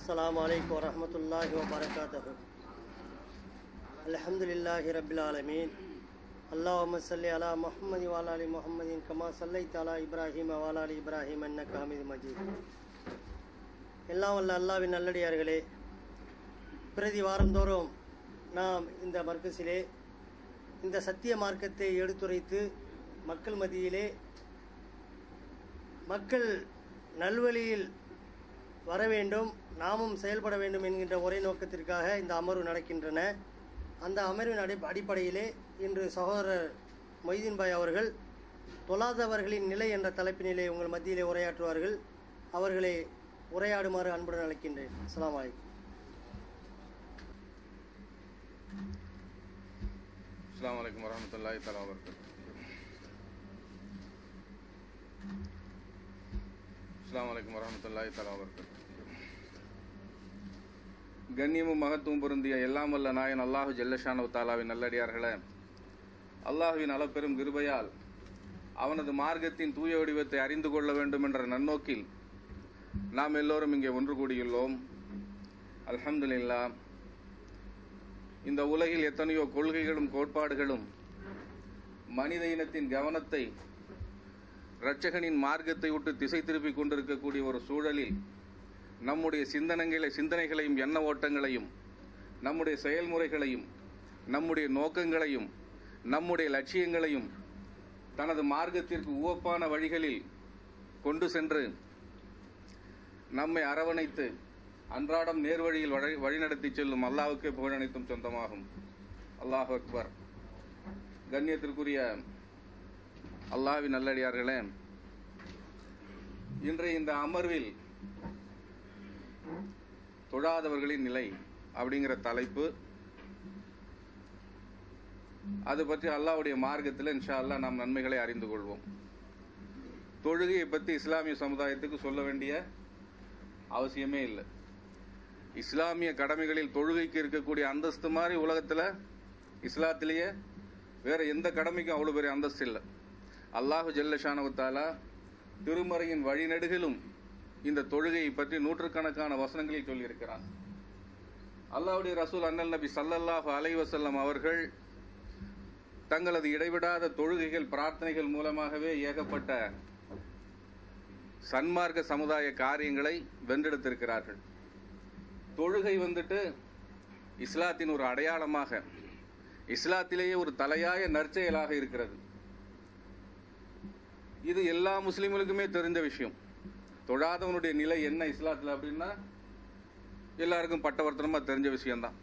السلام عليكم ورحمة الله وبركاته. الحمد لله رب العالمين. اللهم صل على محمد وعلى آل محمد كما صليت على إبراهيم وعلى آل إبراهيم إنك حميد مجيد. எல்லாம் வல்ல அல்லாஹ்வின் நல்லடியார்களே, பிரதி வாரந்தோறும் நாம் இந்த மர்கஸிலே இந்த சத்திய மார்க்கத்தை எடுத்துரைத்து மக்கள் மத்தியிலே மக்கள் நல்வழியில் வர வேண்டும், நாமும் செயல்பட வேண்டும் என்கின்ற ஒரே நோக்கத்திற்காக இந்த அமர்வு நடக்கின்றன. அந்த அமர்வின் அடிப்படையிலே இன்று சகோதரர் மொய்தீன் பாய் அவர்கள் தொழாதவர்களின் நிலை என்ற தலைப்பினிலே உங்கள் மத்தியிலே உரையாற்றுவார்கள். அவர்களை உரையாடுமாறு அன்புடன் அழைக்கின்றேன். அஸ்ஸலாமு அலைக்கும். அஸ்ஸலாமு அலைக்கும் வரஹ்மத்துல்லாஹி தஆலா வபரகாத்துஹு. அஸ்ஸலாமு அலைக்கும் வரஹ்மத்துல்லாஹி தஆலா வபரகாத்துஹு. கண்ணியமும் மகத்துவம் பொருந்திய எல்லாம் வல்ல நாயன் அல்லாஹு ஜல்லஷானஹு தஆலாவின் நல்லடியார்களே, அல்லாஹுவின் அளப்பெரும் கிருபையால் அவனது மார்க்கத்தின் தூய வடிவத்தை அறிந்து கொள்ள வேண்டும் என்ற நன்னோக்கில் நாம் எல்லோரும் இங்கே ஒன்று கூடியுள்ளோம். அல்ஹம்துலில்லாஹ். இந்த உலகில் எத்தனையோ கொள்கைகளும் கோட்பாடுகளும் மனித இனத்தின் கவனத்தை இரட்சகனின் மார்க்கத்தை விட்டு திசை திருப்பிக் கொண்டிருக்கக்கூடிய ஒரு சூழலில் நம்முடைய சிந்தனைகளையும் எண்ண ஓட்டங்களையும் நம்முடைய செயல்முறைகளையும் நம்முடைய நோக்கங்களையும் நம்முடைய லட்சியங்களையும் தனது மார்க்கத்திற்கு உவப்பான வழிகளில் கொண்டு சென்று நம்மை அரவணைத்து அன்றாடம் நேர்வழியில் வழிநடத்தி செல்லும் அல்லாஹ்வுக்கே புகழ் அனைத்தும் சொந்தமாகும். அல்லாஹ் அக்பர். கண்ணியத்திற்குரிய அல்லாஹ்வின் நல்லடியார்களே, இன்றைய இந்த அமர்வில் தொழாதவர்களின் நிலை அப்படிங்கிற தலைப்பு. அது பற்றி அல்லாஹ்வுடைய மார்க்கத்தில் இன்ஷா அல்லாஹ் நாம் நன்மைகளை அறிந்து கொள்வோம். தொழுகையை பற்றி இஸ்லாமிய சமுதாயத்துக்கு சொல்ல வேண்டிய அவசியமே இல்லை. இஸ்லாமிய கடமைகளில் தொழுகைக்கு இருக்கக்கூடிய அந்தஸ்து மாதிரி உலகத்தில் இஸ்லாத்திலேயே வேற எந்த கடமைக்கும் அவ்வளவு பெரிய அந்தஸ்து இல்லை. அல்லாஹு ஜல்லஷானஹு தஆலா திருமறையின் வழிநெடுகிலும் இந்த தொழுகையை பற்றி நூற்றுக்கணக்கான வசனங்களில் சொல்லியிருக்கிறான். அல்லாஹ்வுடைய ரசூல் அண்ணல் நபி ஸல்லல்லாஹு அலைஹி வஸல்லம் அவர்கள் தங்களது இடைவிடாத தொழுகைகள் பிரார்த்தனைகள் மூலமாகவே ஏகப்பட்ட சன்மார்க்க சமுதாய காரியங்களை வென்றெடுத்திருக்கிறார்கள். தொழுகை இஸ்லாத்தின் ஒரு அடையாளமாக, இஸ்லாத்திலேயே ஒரு தலையாய நற்செயலாக இருக்கிறது. இது எல்லா முஸ்லிம்களுக்குமே தெரிஞ்ச விஷயம். தொழாதவனுடைய நிலை என்ன இஸ்லாத்தில் அப்படின்னா எல்லாருக்கும் பட்டவர்த்தனமா தெரிஞ்ச விஷயம்தான்.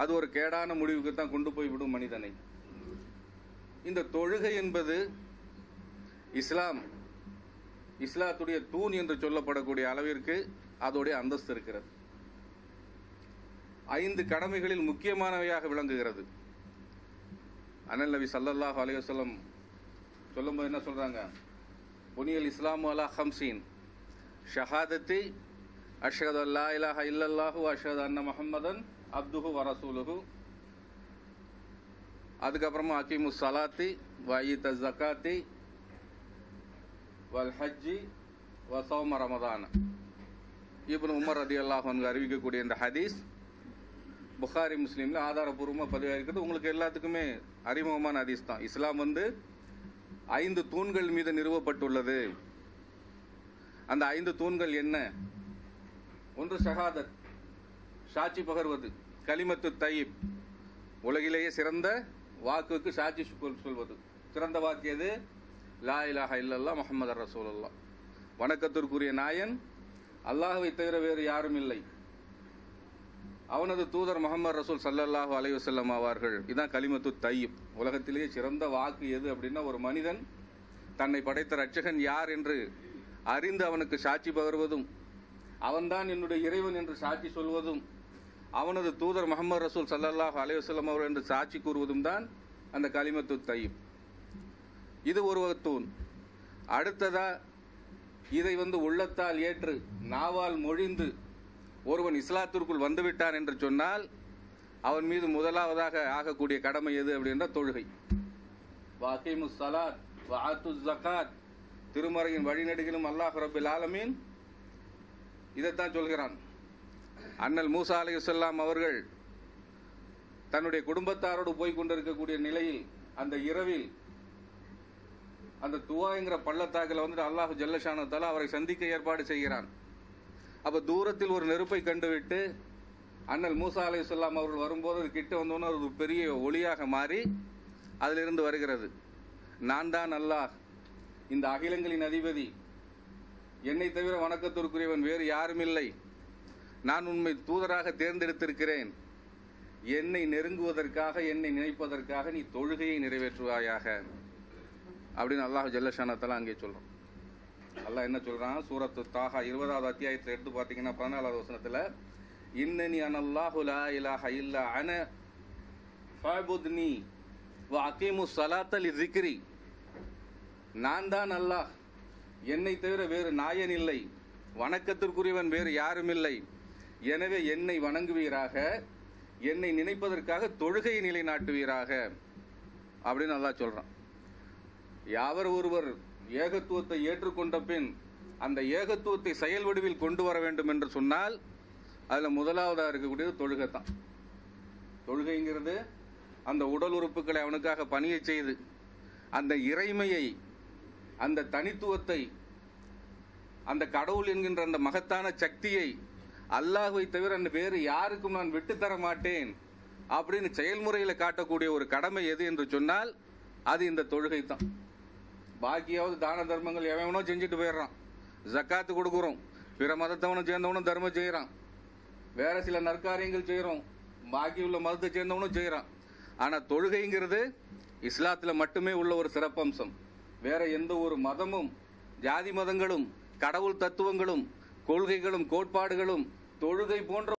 அது ஒரு கேடான முடிவுக்கு தான் கொண்டு போய் விடும் மனிதனை. இந்த தொழுகை என்பது இஸ்லாத்துடைய தூண் என்று சொல்லப்படக்கூடிய அளவிற்கு அதோடைய அந்தஸ்து இருக்கிறது. 5 கடமைகளில் முக்கியமானவையாக விளங்குகிறது. அண்ணல் நபி ஸல்லல்லாஹு அலைஹி வஸல்லம் சொல்லும்போது என்ன சொல்றாங்க? புனியல் இஸ்லாமு அலா ஹம்சீன் ஷஹாதத்தி அஷ்ஹது அல்லா இலாஹா இல்லல்லாஹு வ அஷ்ஹது அன்ன முஹம்மதன் அப்துஹு வ ரசூலுஹு. அதுக்கப்புறமா அகீமுஸ் ஸலாத்தி வ ஈத்தஸ் ஸகாத்தி வல் ஹஜ்ஜி வ ஸௌம ரமதான். இப்னு உமர் ரலியல்லாஹு அன்ஹு அறிவிக்கக்கூடிய இந்த ஹதீஸ் புகாரி முஸ்லீம்ல ஆதாரபூர்வமாக பதிவாயிருக்கிறது. உங்களுக்கு எல்லாத்துக்குமே அறிமுகமான ஹதீஸ் தான். இஸ்லாம் 5 தூண்கள் மீது நிறுவப்பட்டுள்ளது. அந்த 5 தூண்கள் என்ன? ஒன்று ஷஹாதத், சாட்சி பகர்வது. கலிமத்து தய்யிப், உலகிலேயே சிறந்த வாக்குக்கு சாட்சி சொல்வது. சிறந்த வாக்கு எது? லா இலாஹா இல்லல்லாஹ் முஹம்மது ரசூலுல்லாஹ். வணக்கத்திற்குரிய நாயன் அல்லாஹ்வை தவிர வேறு யாரும் இல்லை, அவனது தூதர் முஹம்மது ரசூல் ஸல்லல்லாஹு அலைஹி வஸல்லம் ஆவார்கள். இதுதான் கலிமத்து தய்யிப். உலகத்திலேயே சிறந்த வாக்கு எது அப்படின்னா ஒரு மனிதன் தன்னை படைத்த ரட்சகன் யார் என்று அறிந்து அவனுக்கு சாட்சி பகர்வதும், அவன்தான் என்னுடைய இறைவன் என்று சாட்சி சொல்வதும், அவனது தூதர் முஹம்மது ரசூல் ஸல்லல்லாஹு அலைஹி வஸல்லம் அவர்கள் என்று சாட்சி கூறுவதும் தான் அந்த கலிமத்து தய்யிப். இது ஒரு தூண். அடுத்ததா இதை உள்ளத்தால் ஏற்று நாவால் மொழிந்து ஒருவன் இஸ்லாத்திற்குள் வந்துவிட்டான் என்று சொன்னால் அவன் மீது முதலாவதாக ஆகக்கூடிய கடமை எது அப்படின்ற தொழுகை. வஅகீமுஸ் ஸலாத் வஆத்துஸ் ஸகாத். திருமறையின் வழிநெடுகிலும் அல்லாஹ் ரப்பில் ஆலமீன் இதைத்தான் சொல்கிறான். அண்ணல் மூசா அலைஹிஸ்ஸலாம் அவர்கள் தன்னுடைய குடும்பத்தாரோடு போய் கொண்டிருக்கக்கூடிய நிலையில் அந்த இரவில் அந்த துவாங்கிற பள்ளத்தாக்கில் வந்துட்டு அல்லாஹ் ஜல்லஷானு தஆலா அவரை சந்திக்க ஏற்பாடு செய்கிறான். அப்ப தூரத்தில் ஒரு நெருப்பை கண்டுவிட்டு அண்ணல் மூசா அலைஹிஸ்ஸலாம் அவர்கள் வரும்போது அது கிட்ட வந்தோன்னு ஒரு பெரிய ஒளியாக மாறி அதிலிருந்து வருகிறது, நான் தான் அல்லாஹ், இந்த அகிலங்களின் அதிபதி, என்னை தவிர வணக்கத்திற்குரியவன் வேறு யாரும் இல்லை, நான் உண்மை தூதராக தேர்ந்தெடுத்திருக்கிறேன், என்னை நெருங்குவதற்காக என்னை நினைப்பதற்காக நீ தொழுகையை நிறைவேற்றுவாயாக அப்படின்னு அல்லாஹ் ஜல்லஷானு தஆலா அங்கே சொல்றான். அல்லாஹ் என்ன சொல்றான்? சூரத்து தாஹா 20வது அத்தியாயத்தில் எடுத்து பார்த்தீங்கன்னா 14வது வசனத்துல, இன்னனி அனல்லாஹு லா இலாஹ இல்லா அன ஃபஅபுத்னி வ அகீமுஸ் ஸலாத்த லிஸிக்ரி, நான் தான் அல்லாஹ், என்னை தவிர வேறு நாயன் இல்லை, வணக்கத்திற்குரியவன் வேறு யாரும் இல்லை, எனவே என்னை வணங்குவீராக, என்னை நினைப்பதற்காக தொழுகையை நிலைநாட்டுவீராக அப்படின்னு அல்லாஹ் சொல்றான். யாவர் ஒருவர் ஏகத்துவத்தை ஏற்றுக்கொண்ட பின் அந்த ஏகத்துவத்தை செயல் வடிவில் கொண்டு வர வேண்டும் என்று சொன்னால் அதுல முதலாவதாக இருக்கக்கூடியது தொழுகை தான். தொழுகைங்கிறது அந்த உடல் உறுப்புகளை அவனுக்காக பணியை செய்து அந்த இறைமையை, அந்த தனித்துவத்தை, அந்த கடவுள் என்கின்ற அந்த மகத்தான சக்தியை அல்லாஹ்வை தவிர வேறு யாருக்கும் நான் விட்டுத்தர மாட்டேன் அப்படின்னு செயல்முறையில காட்டக்கூடிய ஒரு கடமை எது என்று சொன்னால் அது இந்த தொழுகை தான். பாக்கியாவது தான தர்மங்கள் எவனோ செஞ்சுட்டு போயிடுறான், ஜக்காத்து கொடுக்குறோம், பிற மதத்தவனும் சேர்ந்தவனும் தர்மம் செய்யறான், வேற சில நற்காரியங்கள் செய்யறோம், பாக்கி உள்ள மதத்தை சேர்ந்தவனும் செய்யறான். ஆனா தொழுகைங்கிறது இஸ்லாத்துல மட்டுமே உள்ள ஒரு சிறப்பம்சம். வேற எந்த ஒரு மதமும் ஜாதி மதங்களும் கடவுள் தத்துவங்களும் கொள்கைகளும் கோட்பாடுகளும் தொழுகை போன்ற